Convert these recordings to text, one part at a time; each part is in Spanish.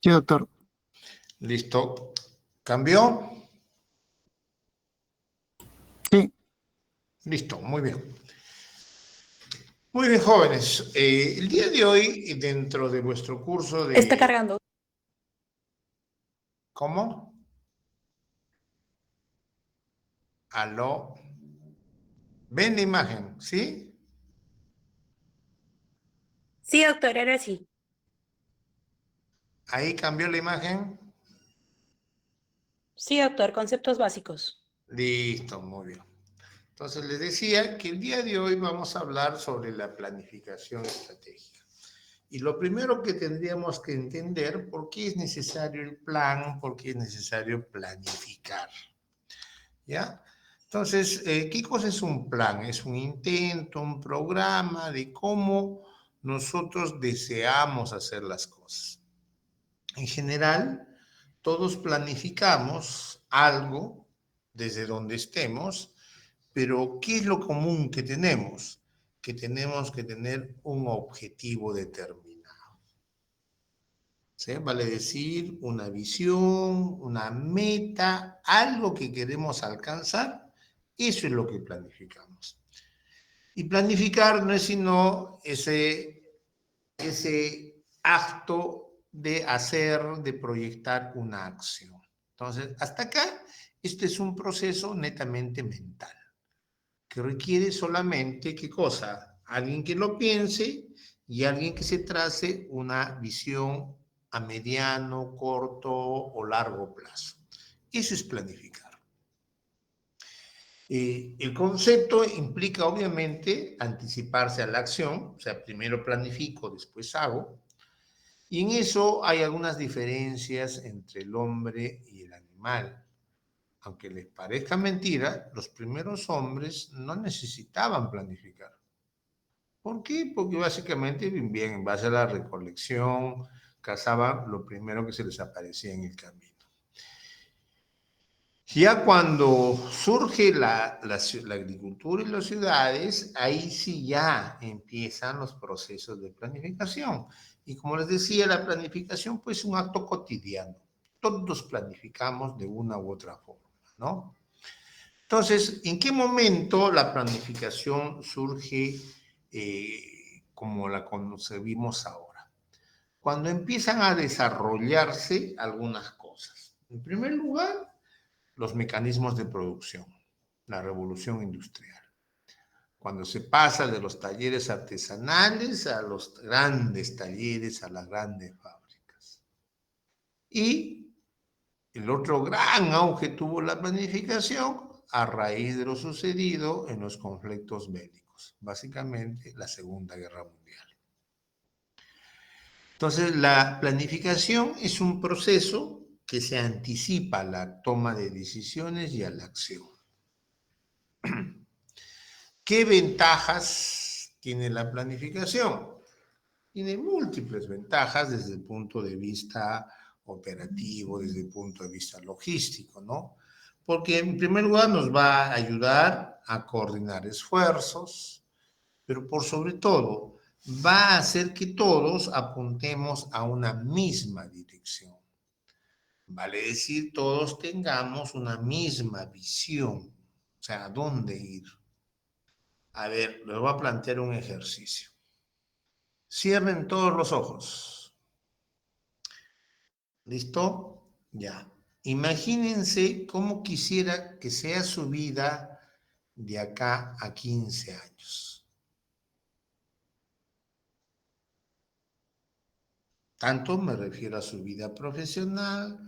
Sí, doctor. Listo. ¿Cambió? Sí. Listo, muy bien. Muy bien, jóvenes. El día de hoy, dentro de vuestro curso de... Está cargando. ¿Cómo? Aló. ¿Ven la imagen? ¿Sí? Sí, doctor, ahora sí. Ahí cambió la imagen. Sí, doctor, conceptos básicos. Listo, muy bien. Entonces les decía que el día de hoy vamos a hablar sobre la planificación estratégica. Y lo primero que tendríamos que entender, ¿por qué es necesario el plan? ¿Por qué es necesario planificar? ¿Ya? Entonces, ¿qué cosa es un plan? Es un intento, un programa de cómo nosotros deseamos hacer las cosas. En general, todos planificamos algo desde donde estemos, pero ¿qué es lo común que tenemos? Que tenemos que tener un objetivo determinado. ¿Sí? Vale decir, una visión, una meta, algo que queremos alcanzar, eso es lo que planificamos. Y planificar no es sino ese acto de hacer, de proyectar una acción. Entonces, hasta acá, este es un proceso netamente mental, que requiere solamente, ¿qué cosa? Alguien que lo piense y alguien que se trace una visión a mediano, corto o largo plazo. Eso es planificar. El concepto implica obviamente anticiparse a la acción, o sea, primero planifico, después hago, y en eso hay algunas diferencias entre el hombre y el animal. Aunque les parezca mentira, los primeros hombres no necesitaban planificar. ¿Por qué? Porque básicamente vivían en base a la recolección, cazaban lo primero que se les aparecía en el camino. Ya cuando surge la agricultura y las ciudades, ahí sí ya empiezan los procesos de planificación. Y como les decía, la planificación pues es un acto cotidiano. Todos planificamos de una u otra forma, ¿no? Entonces, ¿en qué momento la planificación surge como la concebimos ahora? Cuando empiezan a desarrollarse algunas cosas. En primer lugar, los mecanismos de producción, la revolución industrial. Cuando se pasa de los talleres artesanales a los grandes talleres, a las grandes fábricas. Y el otro gran auge tuvo la planificación a raíz de lo sucedido en los conflictos bélicos, básicamente la Segunda Guerra Mundial. Entonces, la planificación es un proceso que se anticipa a la toma de decisiones y a la acción. ¿Qué ventajas tiene la planificación? Tiene múltiples ventajas desde el punto de vista operativo, desde el punto de vista logístico, ¿no? Porque en primer lugar nos va a ayudar a coordinar esfuerzos, pero por sobre todo va a hacer que todos apuntemos a una misma dirección. Vale decir, todos tengamos una misma visión, o sea, a dónde ir. A ver, les voy a plantear un ejercicio. Cierren todos los ojos. ¿Listo? Ya. Imagínense cómo quisiera que sea su vida de acá a 15 años. Tanto me refiero a su vida profesional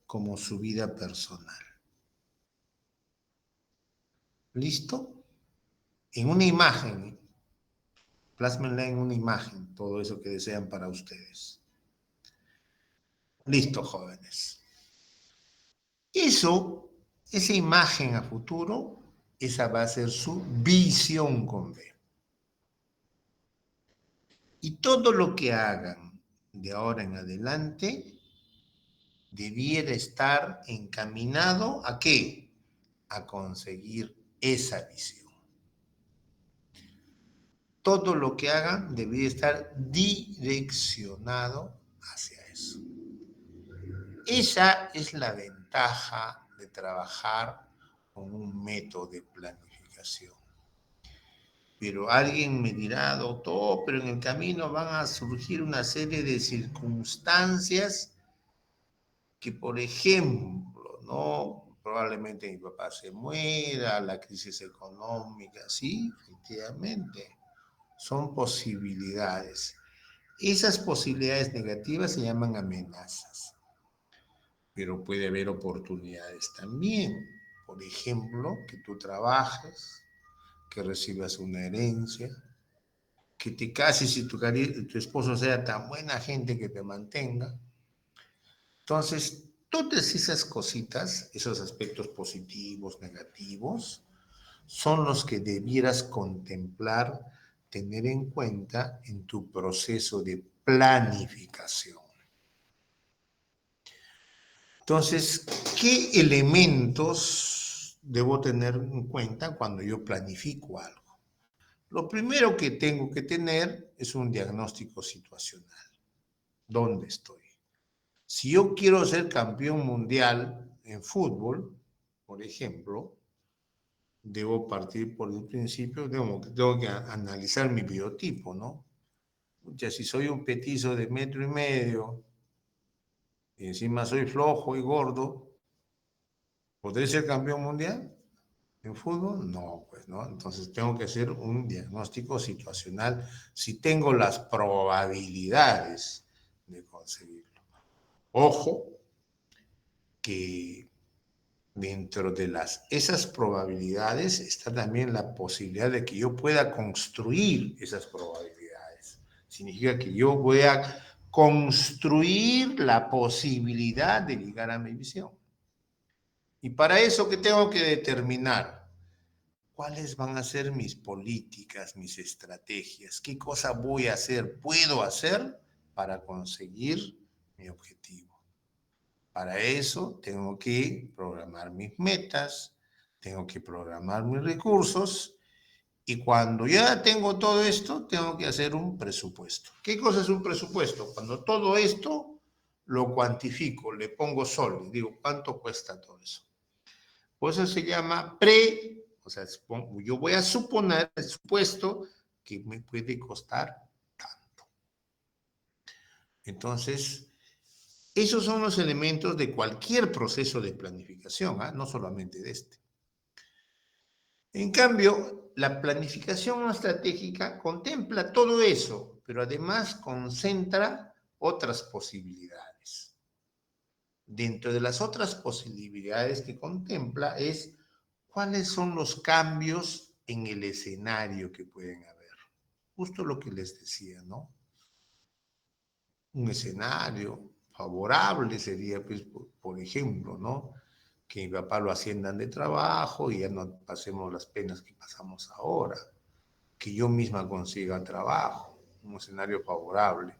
como su vida personal. ¿Listo? En una imagen, plásmenla en una imagen, todo eso que desean para ustedes. Listo, jóvenes. Esa imagen a futuro, esa va a ser su visión con B. Y todo lo que hagan de ahora en adelante debiera estar encaminado ¿a qué? A conseguir esa visión. Todo lo que hagan debería estar direccionado hacia eso. Esa es la ventaja de trabajar con un método de planificación. Pero alguien me dirá, doctor, pero en el camino van a surgir una serie de circunstancias que, por ejemplo, ¿no? Probablemente mi papá se muera, la crisis económica, sí, efectivamente, son posibilidades. Esas posibilidades negativas se llaman amenazas, pero puede haber oportunidades también. Por ejemplo, que tú trabajes, que recibas una herencia, que te cases y tu esposo sea tan buena gente que te mantenga. Entonces, todas esas cositas, esos aspectos positivos, negativos, son los que debieras contemplar, tener en cuenta en tu proceso de planificación. Entonces, ¿qué elementos debo tener en cuenta cuando yo planifico algo? Lo primero que tengo que tener es un diagnóstico situacional. ¿Dónde estoy? Si yo quiero ser campeón mundial en fútbol, por ejemplo, debo partir por el principio, tengo que analizar mi biotipo, ¿no? Ya si soy un petizo de 1,5 metros y encima soy flojo y gordo, ¿podré ser campeón mundial en fútbol? No, pues, ¿no? Entonces tengo que hacer un diagnóstico situacional si tengo las probabilidades de conseguirlo. Ojo, que dentro de esas probabilidades está también la posibilidad de que yo pueda construir esas probabilidades. Significa que yo voy a construir la posibilidad de llegar a mi visión. Y para eso, ¿qué tengo que determinar? ¿Cuáles van a ser mis políticas, mis estrategias? ¿Qué cosa voy a hacer, puedo hacer para conseguir mi objetivo? Para eso tengo que programar mis metas, tengo que programar mis recursos y cuando ya tengo todo esto, tengo que hacer un presupuesto. ¿Qué cosa es un presupuesto? Cuando todo esto lo cuantifico, le pongo sol y digo, ¿cuánto cuesta todo eso? Por eso se llama o sea, yo voy a suponer el supuesto que me puede costar tanto. Entonces, esos son los elementos de cualquier proceso de planificación, no solamente de este. En cambio, la planificación estratégica contempla todo eso, pero además concentra otras posibilidades. Dentro de las otras posibilidades que contempla es cuáles son los cambios en el escenario que pueden haber. Justo lo que les decía, ¿no? Un escenario favorable sería, pues, por ejemplo, ¿no? Que mi papá lo asciendan de trabajo y ya no pasemos las penas que pasamos ahora. Que yo misma consiga trabajo, un escenario favorable.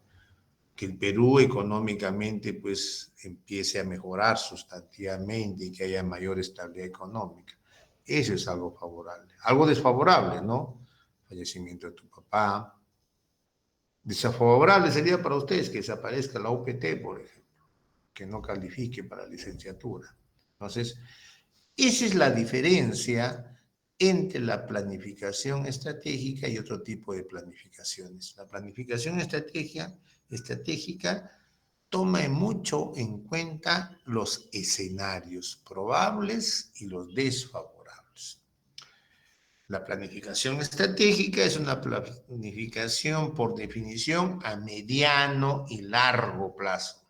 Que el Perú económicamente, pues, empiece a mejorar sustantivamente y que haya mayor estabilidad económica. Eso es algo favorable. Algo desfavorable, ¿no? Fallecimiento de tu papá. Desfavorable sería para ustedes que desaparezca la UPT, por ejemplo, que no califique para licenciatura. Entonces, esa es la diferencia entre la planificación estratégica y otro tipo de planificaciones. La planificación estratégica toma mucho en cuenta los escenarios probables y los desfavorables. La planificación estratégica es una planificación por definición a mediano y largo plazo.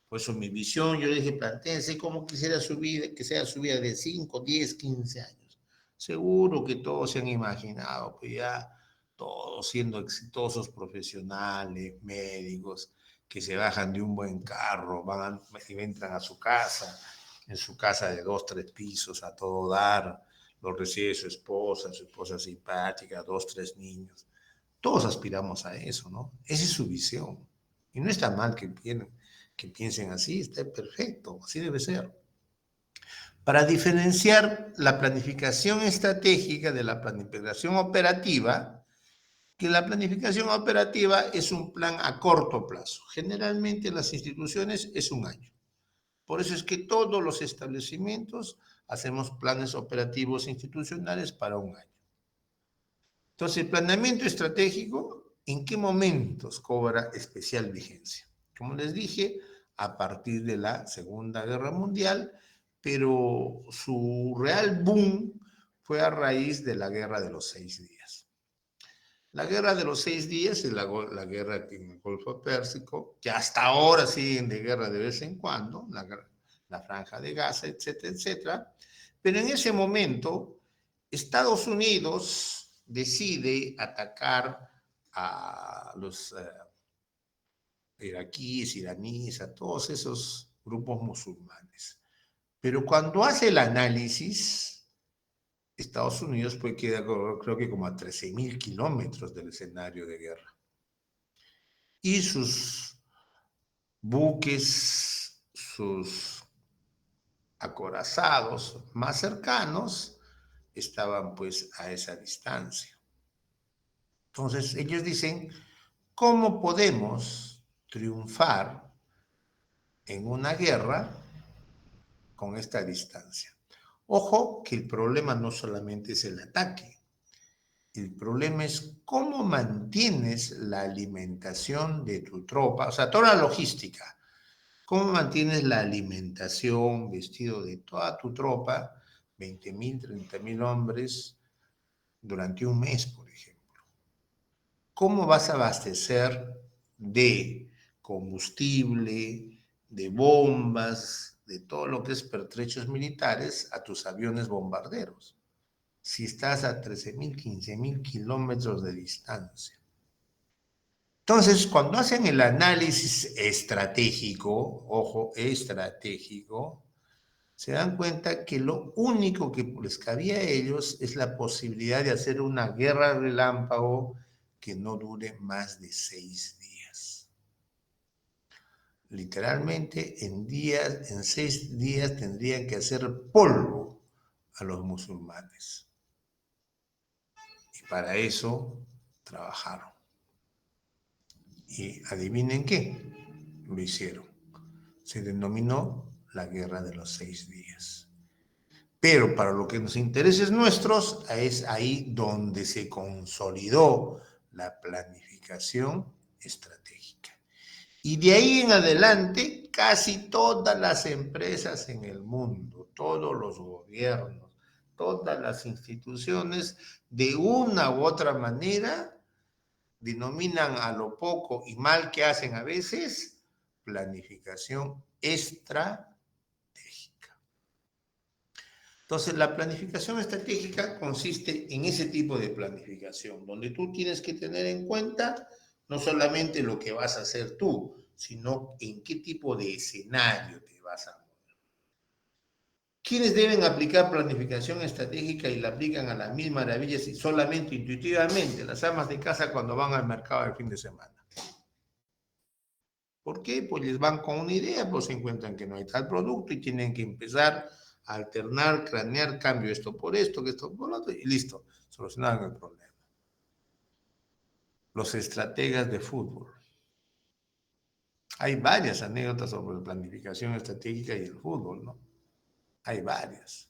Por eso mi visión, yo dije, plantéense cómo quisiera su vida, que sea su vida de 5, 10, 15 años. Seguro que todos se han imaginado, pues ya todos siendo exitosos profesionales, médicos, que se bajan de un buen carro, y entran a su casa, en su casa de 2, 3 pisos, a todo dar, lo recibe su esposa simpática, 2, 3 niños. Todos aspiramos a eso, ¿no? Esa es su visión. Y no está mal que piensen así, está perfecto, así debe ser. Para diferenciar la planificación estratégica de la planificación operativa, que la planificación operativa es un plan a corto plazo. Generalmente en las instituciones es un año. Por eso es que todos los establecimientos hacemos planes operativos institucionales para un año. Entonces, el planeamiento estratégico, ¿en qué momentos cobra especial vigencia? Como les dije, a partir de la Segunda Guerra Mundial, pero su real boom fue a raíz de la Guerra de los 6 días. La Guerra de los 6 días es la guerra en el Golfo Pérsico, que hasta ahora siguen de guerra de vez en cuando, la Franja de Gaza, etcétera, etcétera. Pero en ese momento, Estados Unidos decide atacar a los iraquíes, iraníes, a todos esos grupos musulmanes. Pero cuando hace el análisis, Estados Unidos pues queda, creo que como a 13.000 kilómetros del escenario de guerra. Y sus buques, sus acorazados más cercanos estaban pues a esa distancia. Entonces ellos dicen, ¿cómo podemos triunfar en una guerra con esta distancia? Ojo que el problema no solamente es el ataque, el problema es cómo mantienes la alimentación de tu tropa, o sea, toda la logística. ¿Cómo mantienes la alimentación, vestido de toda tu tropa, 20.000, 30.000 hombres, durante un mes, por ejemplo? ¿Cómo vas a abastecer de combustible, de bombas, de todo lo que es pertrechos militares a tus aviones bombarderos, si estás a 13.000, 15.000 kilómetros de distancia? Entonces, cuando hacen el análisis estratégico, ojo, estratégico, se dan cuenta que lo único que les cabía a ellos es la posibilidad de hacer una guerra relámpago que no dure más de 6 días. Literalmente, en 6 días tendrían que hacer polvo a los musulmanes. Y para eso trabajaron. Y adivinen qué, lo hicieron. Se denominó la Guerra de los 6 días. Pero para lo que nos interesa nuestros, es ahí donde se consolidó la planificación estratégica. Y de ahí en adelante, casi todas las empresas en el mundo, todos los gobiernos, todas las instituciones, de una u otra manera, denominan a lo poco y mal que hacen a veces planificación estratégica. Entonces, la planificación estratégica consiste en ese tipo de planificación, donde tú tienes que tener en cuenta no solamente lo que vas a hacer tú, sino en qué tipo de escenario te vas a mover. ¿Quiénes deben aplicar planificación estratégica y la aplican a las mil maravillas y solamente intuitivamente? Las amas de casa cuando van al mercado el fin de semana. ¿Por qué? Pues les van con una idea, pues se encuentran que no hay tal producto y tienen que empezar a alternar, cranear, cambio esto por esto, que esto por otro, y listo, solucionaron el problema. Los estrategas de fútbol. Hay varias anécdotas sobre la planificación estratégica y el fútbol, ¿no? Hay varias.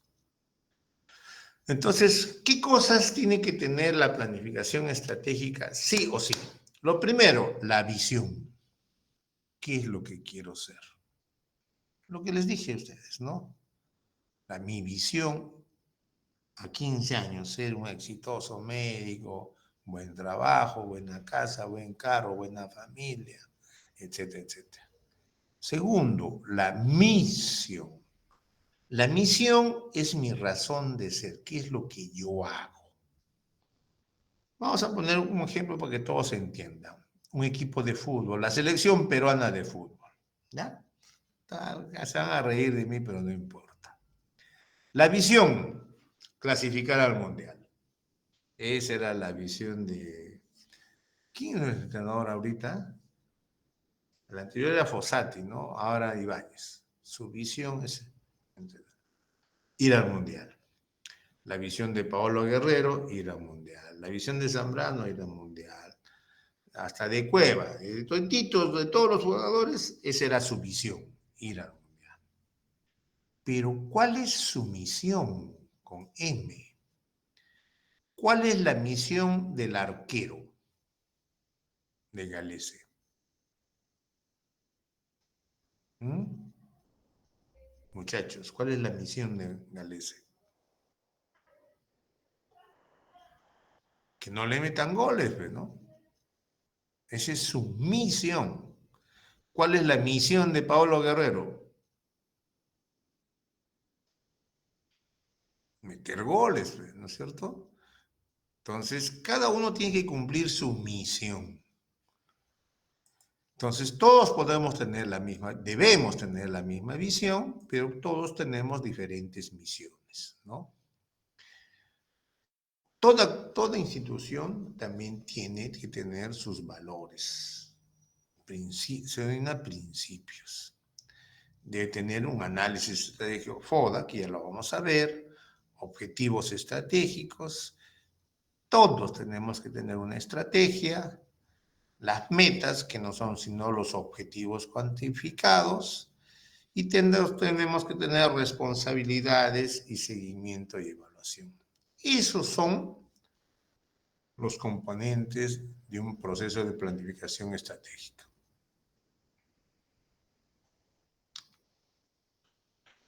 Entonces, ¿qué cosas tiene que tener la planificación estratégica sí o sí? Lo primero, la visión. ¿Qué es lo que quiero ser? Lo que les dije a ustedes, ¿no? Mi visión a 15 años, ser un exitoso médico, buen trabajo, buena casa, buen carro, buena familia, etcétera, etcétera. Segundo, la misión. La misión es mi razón de ser, qué es lo que yo hago. Vamos a poner un ejemplo para que todos entiendan. Un equipo de fútbol, la selección peruana de fútbol. ¿Ya? Se van a reír de mí, pero no importa. La visión, clasificar al mundial. Esa era la visión de... ¿Quién es el entrenador ahorita? El anterior era Fossati, ¿no? Ahora Ibáñez. Su visión es ir al mundial. La visión de Paolo Guerrero, ir al mundial. La visión de Zambrano, ir al mundial. Hasta de Cueva, de todos los jugadores, esa era su visión, ir al mundial. Pero ¿cuál es su misión con M? ¿Cuál es la misión del arquero de Galese? ¿Mm? Muchachos, ¿cuál es la misión de Galese? Que no le metan goles, ¿no? Esa es su misión. ¿Cuál es la misión de Paolo Guerrero? Meter goles, ¿no es cierto? Entonces, cada uno tiene que cumplir su misión. Entonces, todos podemos tener la misma, debemos tener la misma visión, pero todos tenemos diferentes misiones, ¿no? Toda institución también tiene que tener sus valores, se denomina principios. Debe tener un análisis estratégico FODA, que ya lo vamos a ver, objetivos estratégicos. Todos tenemos que tener una estrategia, las metas, que no son sino los objetivos cuantificados, y tenemos que tener responsabilidades y seguimiento y evaluación. Esos son los componentes de un proceso de planificación estratégica.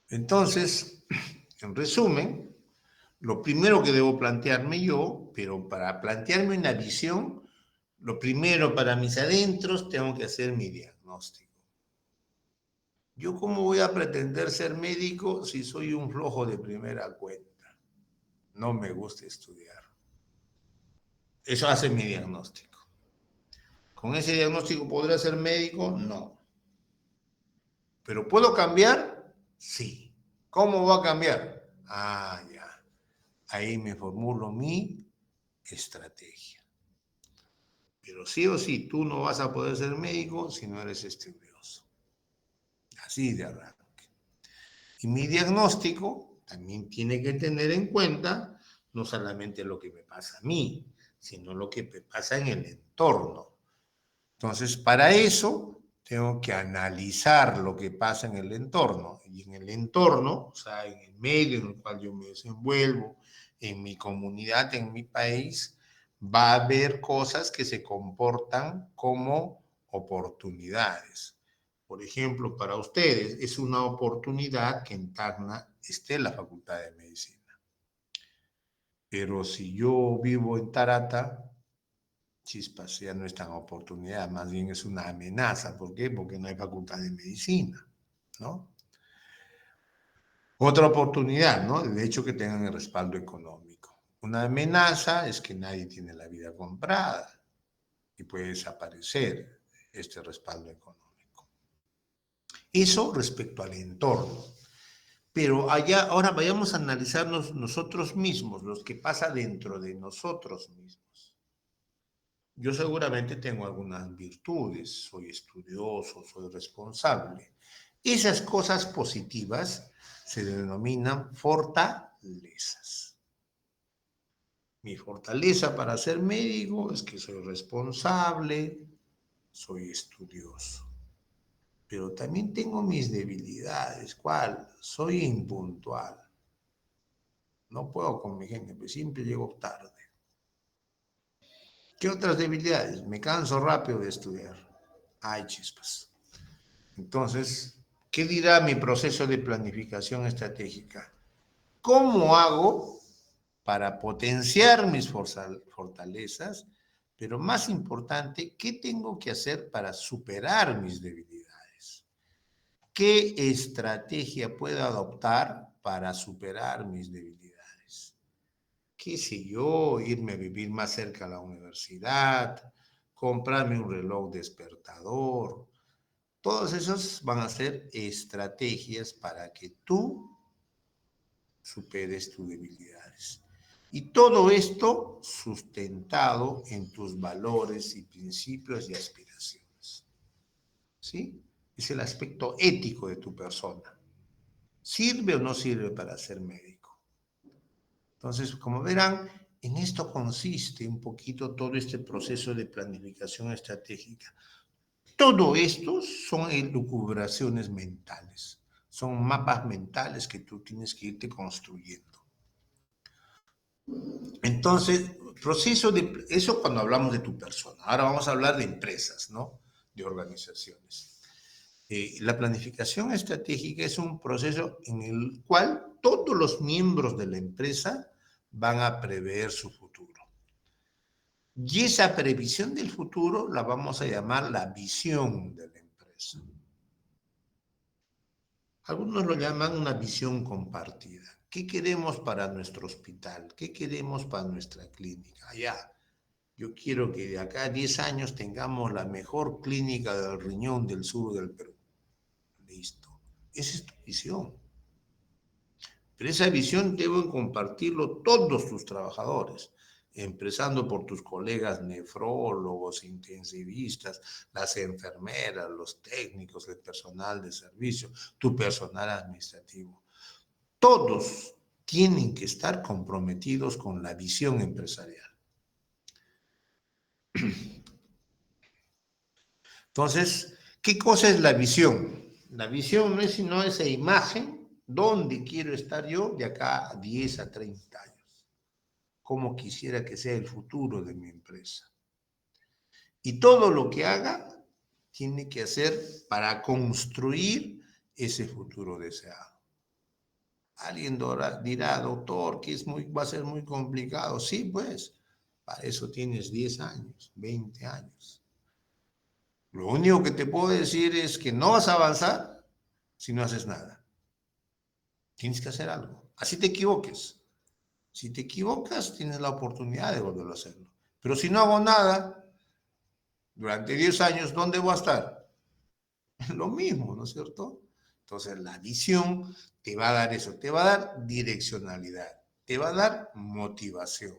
Entonces, en resumen, lo primero que debo plantearme yo, pero para plantearme una visión, lo primero para mis adentros tengo que hacer mi diagnóstico. ¿Yo cómo voy a pretender ser médico si soy un flojo de primera cuenta? No me gusta estudiar. Eso hace mi diagnóstico. ¿Con ese diagnóstico podré ser médico? No. ¿Pero puedo cambiar? Sí. ¿Cómo va a cambiar? Ah, ya. Ahí me formulo mi estrategia. Pero sí o sí, tú no vas a poder ser médico si no eres estudioso. Así de arranque. Y mi diagnóstico también tiene que tener en cuenta no solamente lo que me pasa a mí, sino lo que me pasa en el entorno. Entonces, para eso tengo que analizar lo que pasa en el entorno. Y en el entorno, o sea, en el medio en el cual yo me desenvuelvo, en mi comunidad, en mi país, va a haber cosas que se comportan como oportunidades. Por ejemplo, para ustedes es una oportunidad que en Tacna esté la Facultad de Medicina. Pero si yo vivo en Tarata, chispas, ya no es tan oportunidad, más bien es una amenaza. ¿Por qué? Porque no hay facultad de medicina, ¿no? Otra oportunidad, ¿no? El hecho que tengan el respaldo económico. Una amenaza es que nadie tiene la vida comprada y puede desaparecer este respaldo económico. Eso respecto al entorno. Pero allá, ahora vayamos a analizarnos nosotros mismos, los que pasa dentro de nosotros mismos. Yo seguramente tengo algunas virtudes, soy estudioso, soy responsable. Esas cosas positivas se denominan fortalezas. Mi fortaleza para ser médico es que soy responsable, soy estudioso. Pero también tengo mis debilidades. ¿Cuál? Soy impuntual. No puedo con mi gente, pues siempre llego tarde. ¿Qué otras debilidades? Me canso rápido de estudiar. Ay, chispas. Entonces, ¿qué dirá mi proceso de planificación estratégica? ¿Cómo hago para potenciar mis fortalezas? Pero más importante, ¿qué tengo que hacer para superar mis debilidades? ¿Qué estrategia puedo adoptar para superar mis debilidades? ¿Qué sé yo? Irme a vivir más cerca a la universidad, comprarme un reloj despertador. Todos esos van a ser estrategias para que tú superes tus debilidades. Y todo esto sustentado en tus valores y principios y aspiraciones. ¿Sí? Es el aspecto ético de tu persona. ¿Sirve o no sirve para ser médico? Entonces, como verán, en esto consiste un poquito todo este proceso de planificación estratégica. Todo esto son elucubraciones mentales. Son mapas mentales que tú tienes que irte construyendo. Entonces, proceso de... Eso cuando hablamos de tu persona. Ahora vamos a hablar de empresas, ¿no? De organizaciones. La planificación estratégica es un proceso en el cual todos los miembros de la empresa van a prever su futuro. Y esa previsión del futuro la vamos a llamar la visión de la empresa. Algunos lo llaman una visión compartida. ¿Qué queremos para nuestro hospital? ¿Qué queremos para nuestra clínica? Allá, yo quiero que de acá a 10 años tengamos la mejor clínica del riñón del sur del Perú. Listo. Esa es tu visión. Pero esa visión deben compartirlo todos tus trabajadores, empezando por tus colegas nefrólogos, intensivistas, las enfermeras, los técnicos, el personal de servicio, tu personal administrativo. Todos tienen que estar comprometidos con la visión empresarial. Entonces, ¿qué cosa es la visión? La visión no es sino esa imagen, ¿dónde quiero estar yo de acá a 10 a 30 años? ¿Cómo quisiera que sea el futuro de mi empresa? Y todo lo que haga tiene que hacer para construir ese futuro deseado. Alguien dirá, doctor, que va a ser muy complicado. Sí, pues, para eso tienes 10 años, 20 años. Lo único que te puedo decir es que no vas a avanzar si no haces nada. Tienes que hacer algo. Así te equivoques. Si te equivocas, tienes la oportunidad de volverlo a hacerlo. Pero si no hago nada, durante 10 años, ¿dónde voy a estar? Lo mismo, ¿no es cierto? Entonces, la visión te va a dar eso, te va a dar direccionalidad, te va a dar motivación.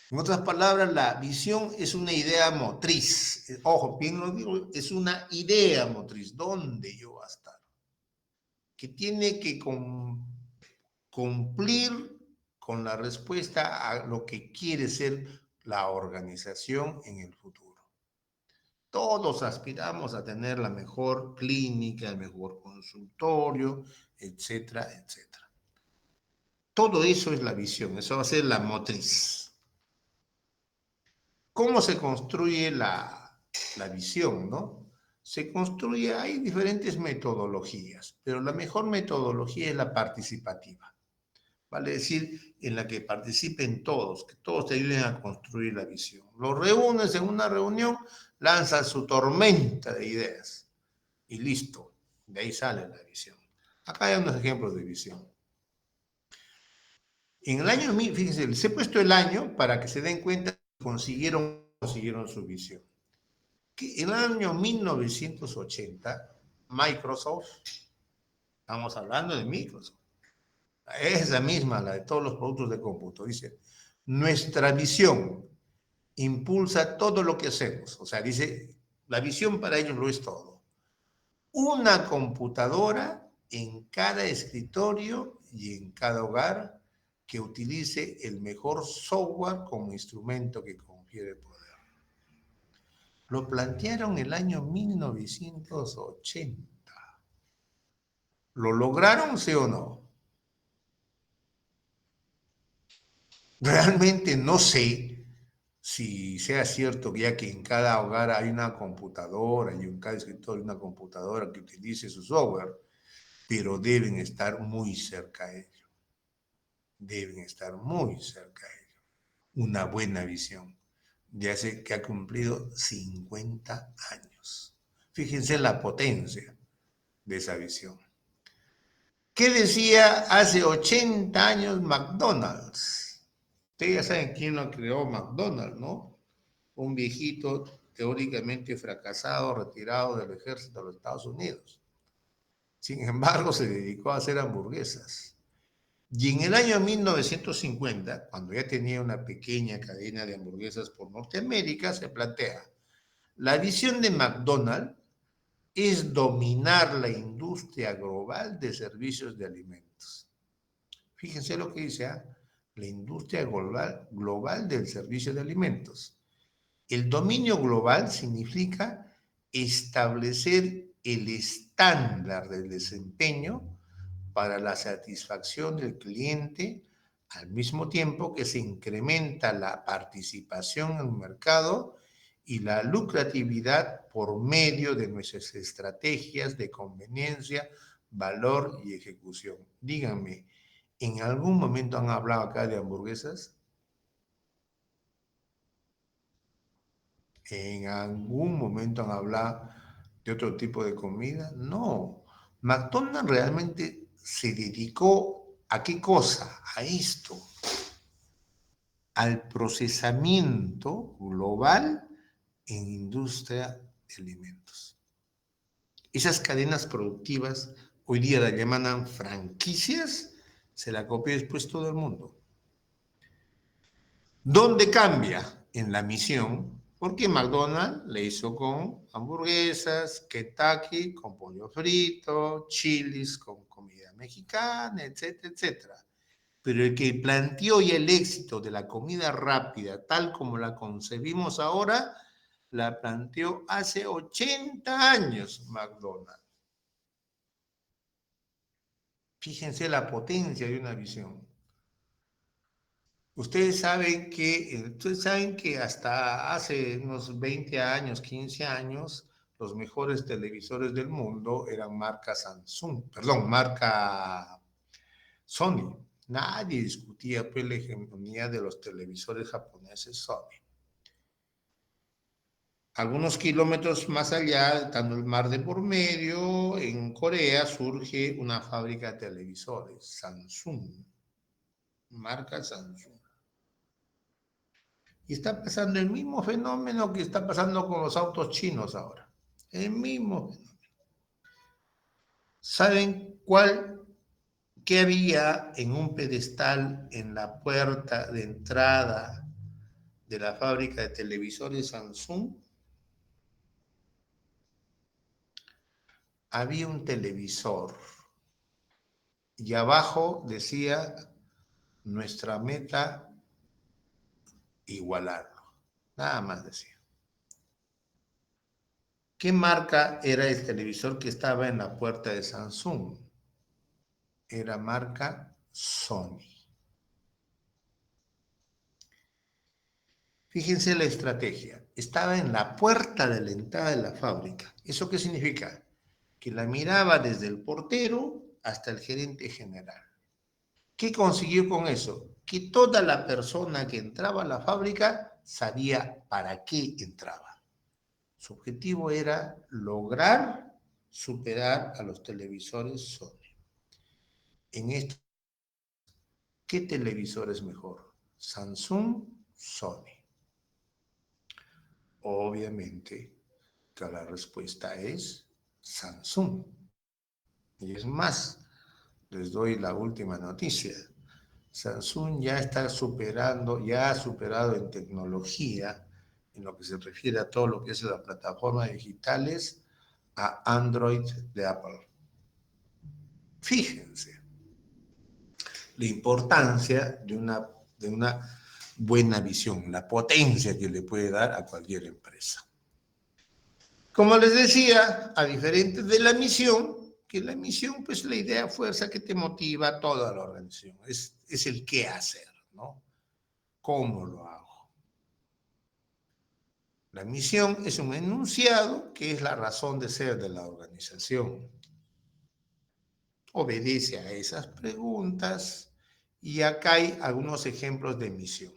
En otras palabras, la visión es una idea motriz. Ojo, bien lo digo, es una idea motriz. ¿Dónde yo voy a estar? Que tiene que cumplir con la respuesta a lo que quiere ser la organización en el futuro. Todos aspiramos a tener la mejor clínica, el mejor consultorio, etcétera, etcétera. Todo eso es la visión, eso va a ser la motriz. ¿Cómo se construye la visión, no? Se construye, hay diferentes metodologías, pero la mejor metodología es la participativa. Vale decir, en la que participen todos, que todos te ayuden a construir la visión. Los reúnes en una reunión, lanzan su tormenta de ideas y listo, de ahí sale la visión. Acá hay unos ejemplos de visión. En el año, fíjense, les he puesto el año para que se den cuenta que consiguieron su visión. Que en el año 1980, Microsoft, estamos hablando de Microsoft, esa misma, la de todos los productos de cómputo, dice, nuestra visión impulsa todo lo que hacemos. O sea, dice, la visión para ellos lo es todo. Una computadora en cada escritorio y en cada hogar que utilice el mejor software como instrumento que confiere poder. Lo plantearon el año 1980. ¿Lo lograron, sí o no? Realmente no sé si sea cierto, ya que en cada hogar hay una computadora y en cada escritorio hay una computadora que utilice su software, pero deben estar muy cerca de ello. Deben estar muy cerca de ello. Una buena visión. Ya sé que ha cumplido 50 años. Fíjense la potencia de esa visión. ¿Qué decía hace 80 años McDonald's? Ustedes ya saben quién lo creó McDonald's, ¿no? Un viejito teóricamente fracasado, retirado del ejército de los Estados Unidos. Sin embargo, se dedicó a hacer hamburguesas. Y en el año 1950, cuando ya tenía una pequeña cadena de hamburguesas por Norteamérica, se plantea, la visión de McDonald's es dominar la industria global de servicios de alimentos. Fíjense lo que dice, ¿eh? La industria global del servicio de alimentos. El dominio global significa establecer el estándar del desempeño para la satisfacción del cliente, al mismo tiempo que se incrementa la participación en el mercado y la lucratividad por medio de nuestras estrategias de conveniencia, valor y ejecución. Díganme, ¿en algún momento han hablado acá de hamburguesas? ¿En algún momento han hablado de otro tipo de comida? No. McDonald's realmente se dedicó a qué cosa? A esto, al procesamiento global en industria de alimentos. Esas cadenas productivas, hoy día las llaman franquicias, se la copió después todo el mundo. ¿Dónde cambia? En la misión, porque McDonald's le hizo con hamburguesas, Kentucky con pollo frito, Chili's con comida mexicana, etcétera, etcétera. Pero el que planteó ya el éxito de la comida rápida, tal como la concebimos ahora, la planteó hace 80 años McDonald's. Fíjense la potencia de una visión. Ustedes saben que hasta hace unos 20 años, 15 años, los mejores televisores del mundo eran marca Samsung, perdón, marca Sony. Nadie discutía pues la hegemonía de los televisores japoneses Sony. Algunos kilómetros más allá, estando el mar de por medio, en Corea surge una fábrica de televisores, Samsung, marca Samsung. Y está pasando el mismo fenómeno que está pasando con los autos chinos ahora. El mismo fenómeno. ¿Saben qué había en un pedestal en la puerta de entrada de la fábrica de televisores Samsung? Había un televisor y abajo decía nuestra meta igualarlo. Nada más decía. ¿Qué marca era el televisor que estaba en la puerta de Samsung? Era marca Sony. Fíjense la estrategia. Estaba en la puerta de la entrada de la fábrica. ¿Eso qué significa? Que la miraba desde el portero hasta el gerente general. ¿Qué consiguió con eso? Que toda la persona que entraba a la fábrica sabía para qué entraba. Su objetivo era lograr superar a los televisores Sony. En esto, ¿qué televisor es mejor? Samsung, Sony. Obviamente que la respuesta es Samsung. Y es más, les doy la última noticia. Samsung ya ha superado en tecnología, en lo que se refiere a todo lo que es las plataformas digitales, a Android de Apple. Fíjense la importancia de una buena visión, la potencia que le puede dar a cualquier empresa. Como les decía, a diferente de la misión, que la misión, pues la idea fuerza que te motiva a toda la organización, es el qué hacer, ¿no? ¿Cómo lo hago? La misión es un enunciado que es la razón de ser de la organización. Obedece a esas preguntas y acá hay algunos ejemplos de misión.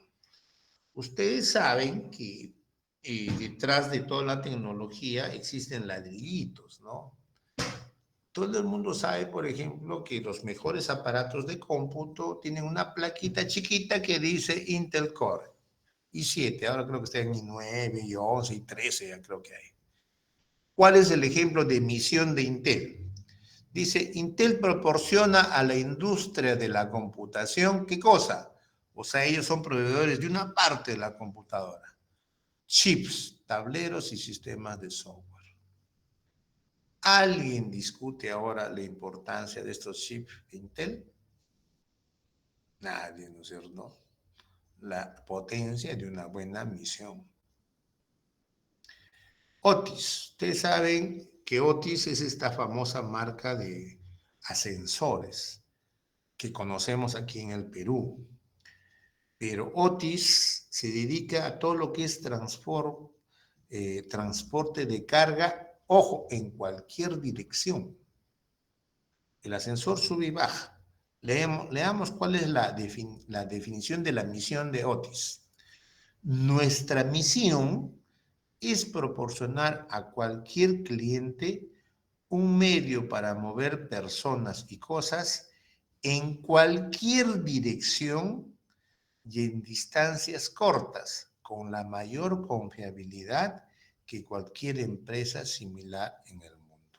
Ustedes saben que detrás de toda la tecnología existen ladrillitos, ¿no? Todo el mundo sabe, por ejemplo, que los mejores aparatos de cómputo tienen una plaquita chiquita que dice Intel Core i7, ahora creo que está en i9, i11, i13, ya creo que hay. ¿Cuál es el ejemplo de misión de Intel? Dice, Intel proporciona a la industria de la computación, ¿qué cosa? O sea, ellos son proveedores de una parte de la computadora. Chips, tableros y sistemas de software. ¿Alguien discute ahora la importancia de estos chips de Intel? Nadie, ¿no es cierto? La potencia de una buena misión. Otis, ustedes saben que Otis es esta famosa marca de ascensores que conocemos aquí en el Perú. Pero Otis se dedica a todo lo que es transporte de carga, ojo, en cualquier dirección. El ascensor sube y baja. Leamos cuál es la definición de la misión de Otis. Nuestra misión es proporcionar a cualquier cliente un medio para mover personas y cosas en cualquier dirección y en distancias cortas, con la mayor confiabilidad que cualquier empresa similar en el mundo.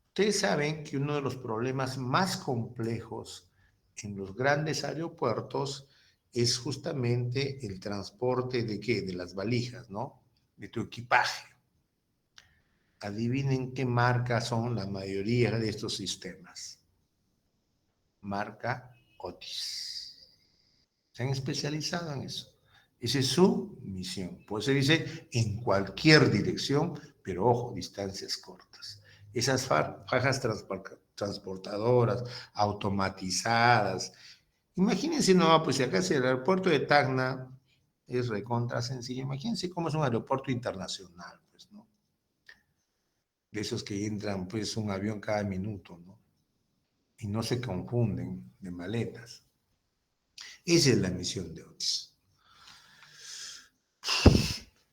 Ustedes saben que uno de los problemas más complejos en los grandes aeropuertos es justamente el transporte de ¿qué? De las valijas, ¿no? De tu equipaje. Adivinen qué marca son la mayoría de estos sistemas. Marca Otis. Se han especializado en eso. Esa es su misión. Por eso dice en cualquier dirección, pero ojo, distancias cortas. Esas fajas transportadoras, automatizadas. Imagínense, no, pues si acá es el aeropuerto de Tacna, es recontra sencillo. Imagínense cómo es un aeropuerto internacional, pues, ¿no? De esos que entran, pues, un avión cada minuto, ¿no? Y no se confunden de maletas. Esa es la misión de Otis.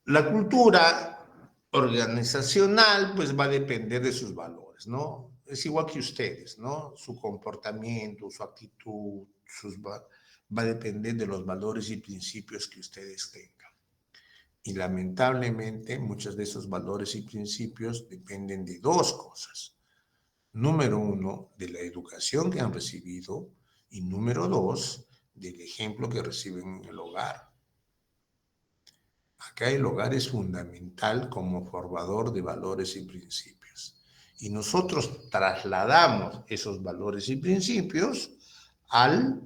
La cultura organizacional pues va a depender de sus valores, ¿no? Es igual que ustedes, ¿no? Su comportamiento, su actitud, va a depender de los valores y principios que ustedes tengan. Y lamentablemente muchos de esos valores y principios dependen de dos cosas. Número uno, de la educación que han recibido y número dos, del ejemplo que reciben en el hogar. Acá el hogar es fundamental como formador de valores y principios. Y nosotros trasladamos esos valores y principios al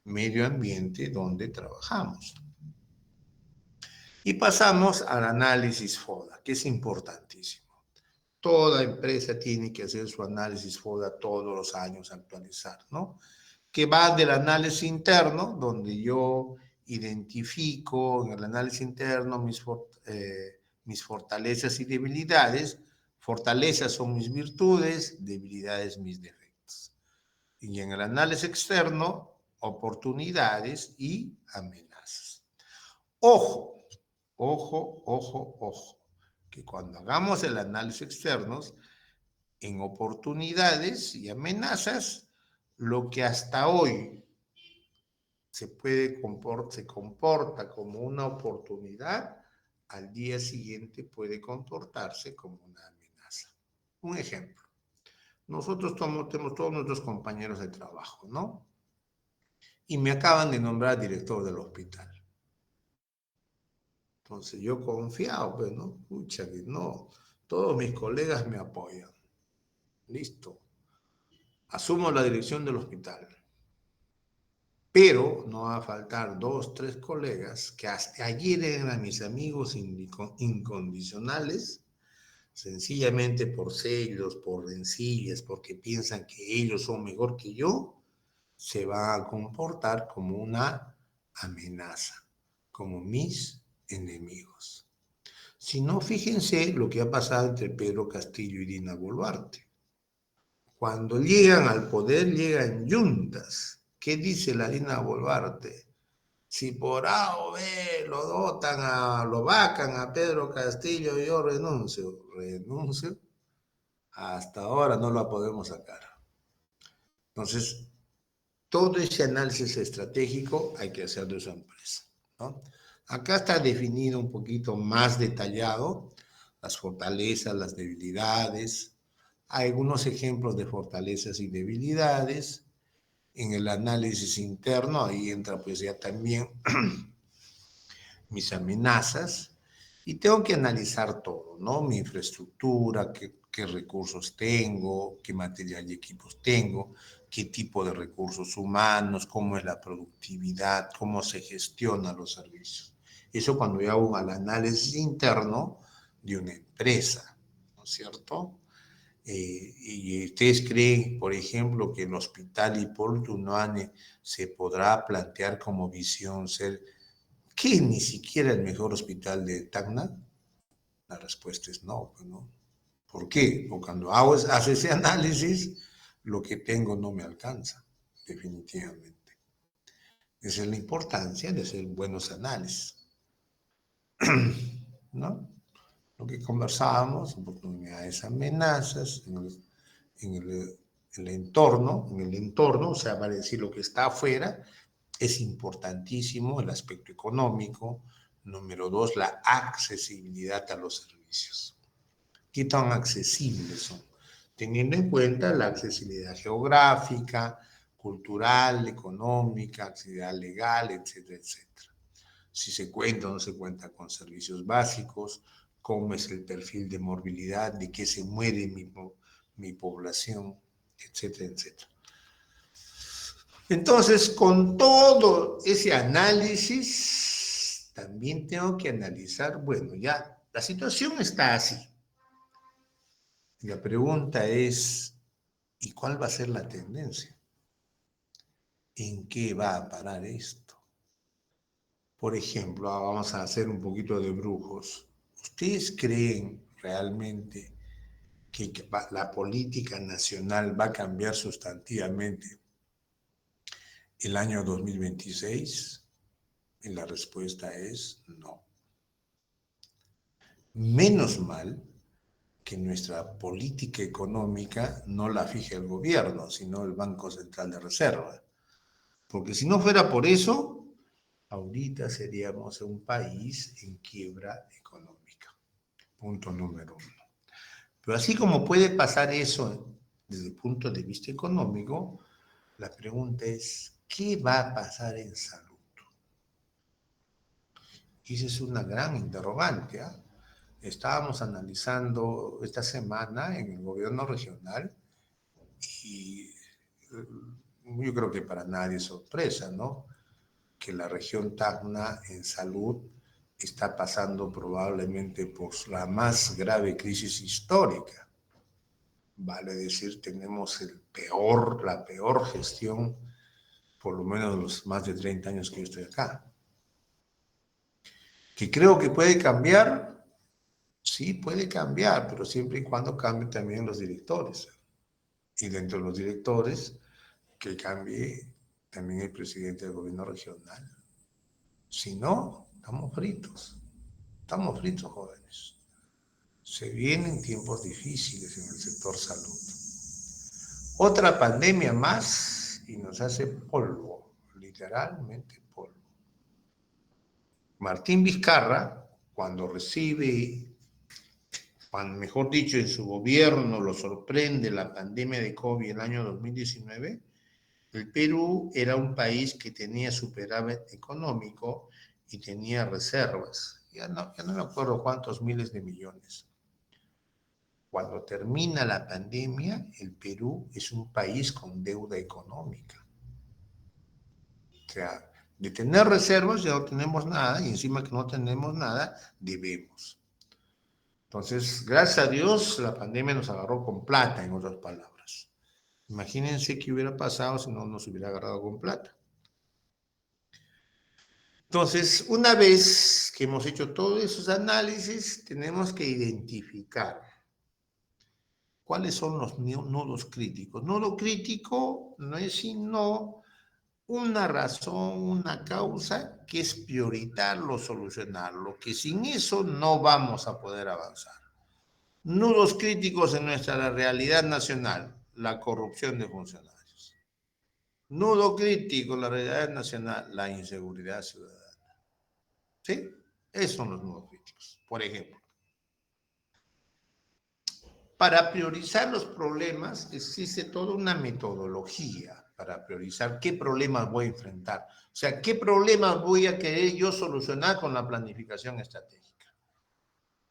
medio ambiente donde trabajamos. Y pasamos al análisis FODA, que es importantísimo. Toda empresa tiene que hacer su análisis FODA todos los años, actualizar, ¿no? Que va del análisis interno, donde yo identifico en el análisis interno mis fortalezas y debilidades. Fortalezas son mis virtudes, debilidades mis defectos. Y en el análisis externo, oportunidades y amenazas. Ojo, ojo, ojo, ojo, que cuando hagamos el análisis externo, en oportunidades y amenazas, lo que hasta hoy se comporta como una oportunidad, al día siguiente puede comportarse como una amenaza. Un ejemplo. Nosotros tenemos todos nuestros compañeros de trabajo, ¿no? Y me acaban de nombrar director del hospital. Entonces yo confiado, pues, ¿no? Pucha, que no. Todos mis colegas me apoyan. Listo. Asumo la dirección del hospital. Pero no va a faltar 2, 3 colegas que hasta ayer eran mis amigos incondicionales, sencillamente por celos, por rencillas, porque piensan que ellos son mejor que yo, se van a comportar como una amenaza, como mis enemigos. Si no, fíjense lo que ha pasado entre Pedro Castillo y Dina Boluarte. Cuando llegan al poder, llegan yuntas. ¿Qué dice la Dina Boluarte? Si por A o B lo vacan a Pedro Castillo, yo renuncio. Hasta ahora no lo podemos sacar. Entonces, todo ese análisis estratégico hay que hacerlo en su empresa, ¿no? Acá está definido un poquito más detallado las fortalezas, las debilidades. Hay algunos ejemplos de fortalezas y debilidades. En el análisis interno, ahí entra pues ya también mis amenazas y tengo que analizar todo, ¿no? Mi infraestructura, qué recursos tengo, qué material y equipos tengo, qué tipo de recursos humanos, cómo es la productividad, cómo se gestionan los servicios. Eso cuando yo hago el análisis interno de una empresa. ¿no es cierto? Y ustedes creen, por ejemplo, que el Hospital Hipólito Unanue se podrá plantear como visión ser que ni siquiera el mejor hospital de Tacna. La respuesta es no, pues no. ¿Por qué? Porque cuando hago ese análisis, lo que tengo no me alcanza, definitivamente. Esa es la importancia de hacer buenos análisis, ¿no? Lo que conversábamos, oportunidades, amenazas, en el entorno, o sea, vale decir lo que está afuera, es importantísimo el aspecto económico. Número dos, la accesibilidad a los servicios. ¿Qué tan accesibles son? Teniendo en cuenta la accesibilidad geográfica, cultural, económica, accesibilidad legal, etcétera, etcétera. Si se cuenta o no se cuenta con servicios básicos, cómo es el perfil de morbilidad, de qué se muere mi población, etcétera, etcétera. Entonces, con todo ese análisis, también tengo que analizar, bueno, ya la situación está así. La pregunta es, ¿y cuál va a ser la tendencia? ¿En qué va a parar esto? Por ejemplo, vamos a hacer un poquito de brujos. ¿Ustedes creen realmente que la política nacional va a cambiar sustantivamente el año 2026? Y la respuesta es no. Menos mal que nuestra política económica no la fija el gobierno, sino el Banco Central de Reserva. Porque si no fuera por eso, ahorita seríamos un país en quiebra económica. Punto número uno. Pero así como puede pasar eso desde el punto de vista económico, la pregunta es, ¿qué va a pasar en salud? Y esa es una gran interrogante, ¿eh? Estábamos analizando esta semana en el gobierno regional y yo creo que para nadie es sorpresa, ¿no? Que la región Tacna en salud está pasando probablemente por la más grave crisis histórica. Vale decir, tenemos la peor gestión, por lo menos los más de 30 años que yo estoy acá. Que creo que puede cambiar, sí puede cambiar, pero siempre y cuando cambien también los directores. Y dentro de los directores, que cambie también el presidente del gobierno regional. Si no, estamos fritos, jóvenes. Se vienen tiempos difíciles en el sector salud. Otra pandemia más y nos hace polvo, literalmente polvo. Martín Vizcarra, cuando mejor dicho, en su gobierno lo sorprende la pandemia de COVID en el año 2019, el Perú era un país que tenía superávit económico y tenía reservas. Ya no me acuerdo cuántos miles de millones. Cuando termina la pandemia, el Perú es un país con deuda económica. O sea, de tener reservas ya no tenemos nada y encima que no tenemos nada, debemos. Entonces, gracias a Dios, la pandemia nos agarró con plata, en otras palabras. Imagínense qué hubiera pasado si no nos hubiera agarrado con plata. Entonces, una vez que hemos hecho todos esos análisis, tenemos que identificar cuáles son los nudos críticos. Nudo crítico no es sino una razón, una causa que es prioritario solucionarlo, que sin eso no vamos a poder avanzar. Nudos críticos en nuestra realidad nacional, la corrupción de funcionarios. Nudo crítico en la realidad nacional, la inseguridad ciudadana. ¿Sí? Esos son los nudos críticos. Por ejemplo, para priorizar los problemas existe toda una metodología para priorizar qué problemas voy a enfrentar. O sea, qué problemas voy a querer yo solucionar con la planificación estratégica.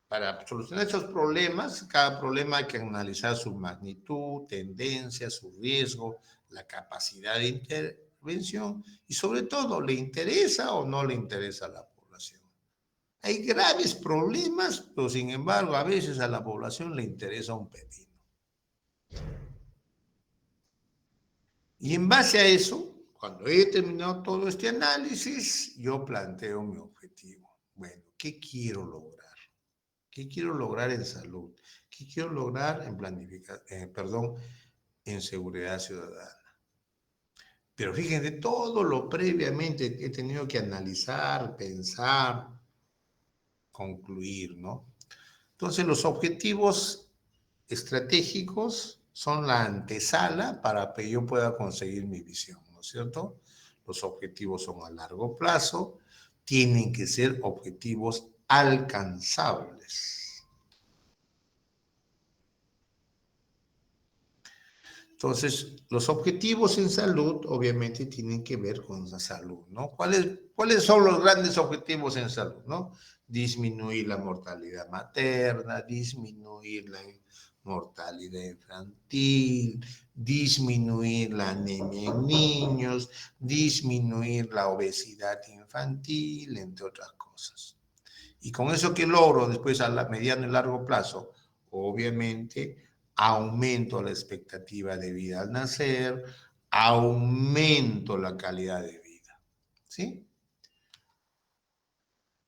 Para solucionar esos problemas, cada problema hay que analizar su magnitud, tendencia, su riesgo, la capacidad de intervención y sobre todo, ¿le interesa o no le interesa a la población? Hay graves problemas, pero sin embargo a veces a la población le interesa un pepino. Y en base a eso, cuando he terminado todo este análisis, yo planteo mi objetivo. Bueno, ¿qué quiero lograr? ¿Qué quiero lograr en salud? ¿Qué quiero lograr en en seguridad ciudadana? Pero fíjense, todo lo previamente he tenido que analizar, pensar, concluir, ¿no? Entonces, los objetivos estratégicos son la antesala para que yo pueda conseguir mi visión, ¿no es cierto? Los objetivos son a largo plazo, tienen que ser objetivos alcanzables. Entonces, los objetivos en salud obviamente tienen que ver con la salud, ¿no? ¿Cuáles son los grandes objetivos en salud, no? Disminuir la mortalidad materna, disminuir la mortalidad infantil, disminuir la anemia en niños, disminuir la obesidad infantil, entre otras cosas. Y con eso que logro después a la mediano y largo plazo, obviamente aumento la expectativa de vida al nacer, aumento la calidad de vida, ¿sí?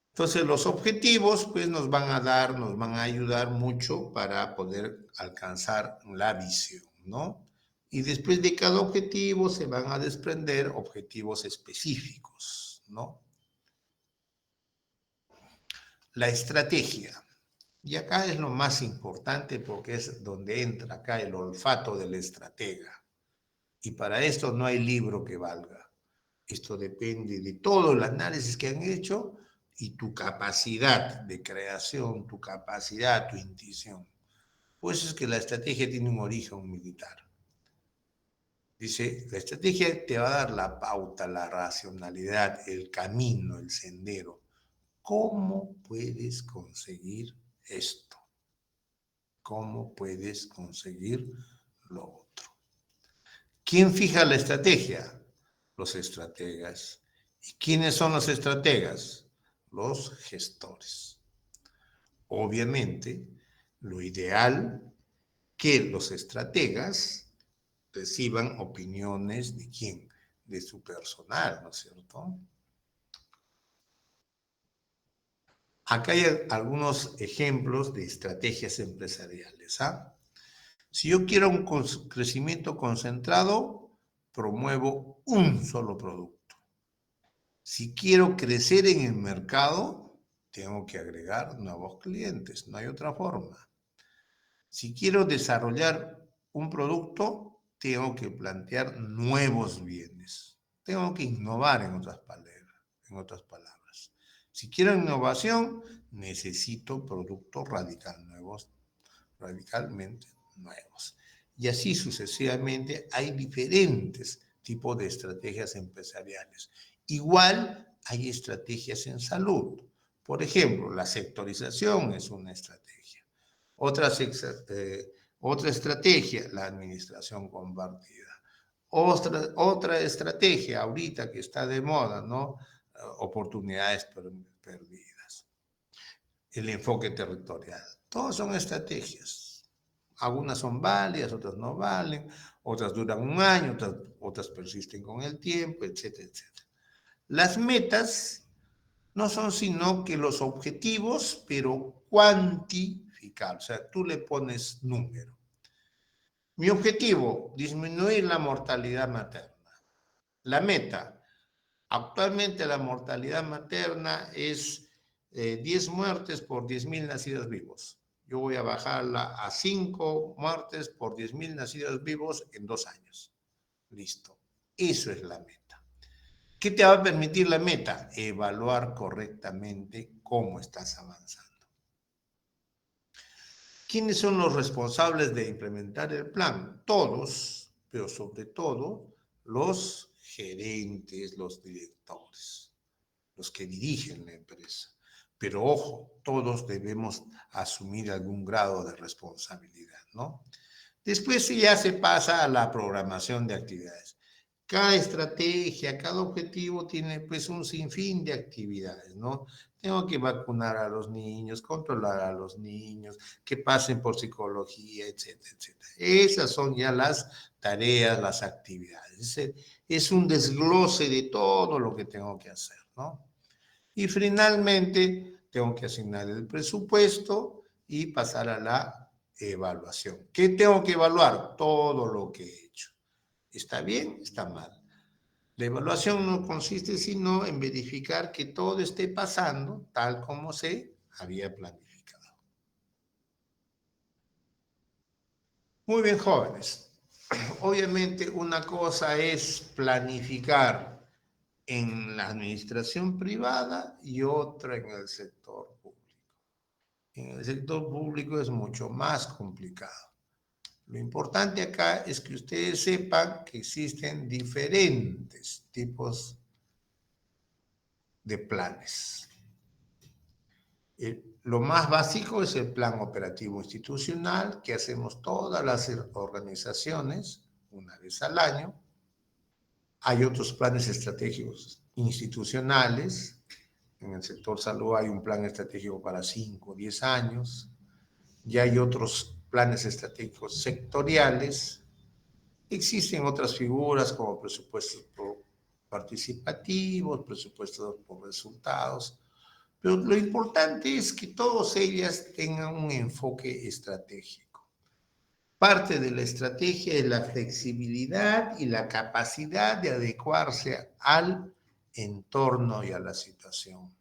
Entonces los objetivos pues nos van a ayudar mucho para poder alcanzar la visión, ¿no? Y después de cada objetivo se van a desprender objetivos específicos, ¿no? La estrategia. Y acá es lo más importante porque es donde entra acá el olfato del estratega. Y para esto no hay libro que valga. Esto depende de todo el análisis que han hecho y tu capacidad de creación, tu capacidad, tu intuición. Pues es que la estrategia tiene un origen militar. Dice, la estrategia te va a dar la pauta, la racionalidad, el camino, el sendero. ¿Cómo puedes conseguir esto? ¿Cómo puedes conseguir lo otro? ¿Quién fija la estrategia? Los estrategas. ¿Y quiénes son los estrategas? Los gestores. Obviamente, lo ideal que los estrategas reciban opiniones de quién, de su personal, ¿no es cierto? Acá hay algunos ejemplos de estrategias empresariales. ¿Ah? Si yo quiero un crecimiento concentrado, promuevo un solo producto. Si quiero crecer en el mercado, tengo que agregar nuevos clientes, no hay otra forma. Si quiero desarrollar un producto, tengo que plantear nuevos bienes. Tengo que innovar en otras palabras. Si quiero innovación, necesito productos radicalmente nuevos. Y así sucesivamente hay diferentes tipos de estrategias empresariales. Igual hay estrategias en salud. Por ejemplo, la sectorización es una estrategia. Otra, otra estrategia, la administración compartida. Otra estrategia ahorita que está de moda, ¿no? Oportunidades perdidas. El enfoque territorial. Todos son estrategias. Algunas son válidas, otras no valen, otras duran un año, otras persisten con el tiempo, etcétera, etcétera. Las metas no son sino que los objetivos, pero cuantificables. O sea, tú le pones número. Mi objetivo, disminuir la mortalidad materna. La meta, actualmente la mortalidad materna es 10 muertes por 10.000 nacidos vivos. Yo voy a bajarla a 5 muertes por 10.000 nacidos vivos en 2 años. Listo. Eso es la meta. ¿Qué te va a permitir la meta? Evaluar correctamente cómo estás avanzando. ¿Quiénes son los responsables de implementar el plan? Todos, pero sobre todo los gerentes, los directores, los que dirigen la empresa. Pero ojo, todos debemos asumir algún grado de responsabilidad, ¿no? Después ya se pasa a la programación de actividades. Cada estrategia, cada objetivo tiene pues un sinfín de actividades, ¿no? Tengo que vacunar a los niños, controlar a los niños, que pasen por psicología, etcétera, etcétera. Esas son ya las tareas, las actividades. Es un desglose de todo lo que tengo que hacer, ¿no? Y finalmente tengo que asignar el presupuesto y pasar a la evaluación. ¿Qué tengo que evaluar? Todo lo que he hecho. ¿Está bien? ¿Está mal? La evaluación no consiste sino en verificar que todo esté pasando tal como se había planificado. Muy bien, jóvenes. Obviamente una cosa es planificar en la administración privada y otra en el sector público. En el sector público es mucho más complicado. Lo importante acá es que ustedes sepan que existen diferentes tipos de planes. Lo más básico es el plan operativo institucional que hacemos todas las organizaciones una vez al año. Hay otros planes estratégicos institucionales. En el sector salud hay un plan estratégico para 5 o 10 años. Ya hay otros planes estratégicos sectoriales. Existen otras figuras como presupuestos participativos, presupuestos por resultados. Pero lo importante es que todas ellas tengan un enfoque estratégico. Parte de la estrategia es la flexibilidad y la capacidad de adecuarse al entorno y a la situación.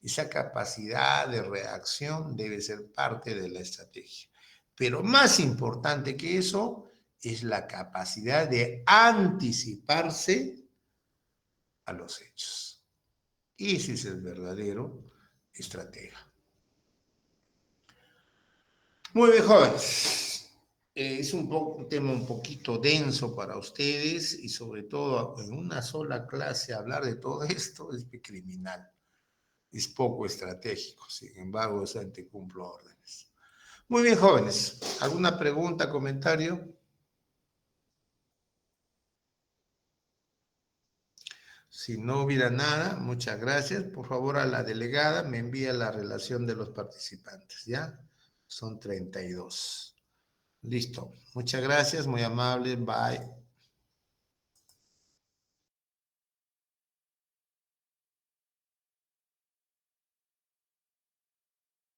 Esa capacidad de reacción debe ser parte de la estrategia. Pero más importante que eso es la capacidad de anticiparse a los hechos. Ese es el verdadero estratega. Muy bien, jóvenes. Es un tema un poquito denso para ustedes y sobre todo en una sola clase hablar de todo esto es criminal. Es poco estratégico, sin embargo, es anticumplo órdenes. Muy bien, jóvenes. ¿Alguna pregunta, comentario? Si no hubiera nada, muchas gracias. Por favor, a la delegada me envía la relación de los participantes, ¿ya? Son 32. Listo. Muchas gracias, muy amable. Bye.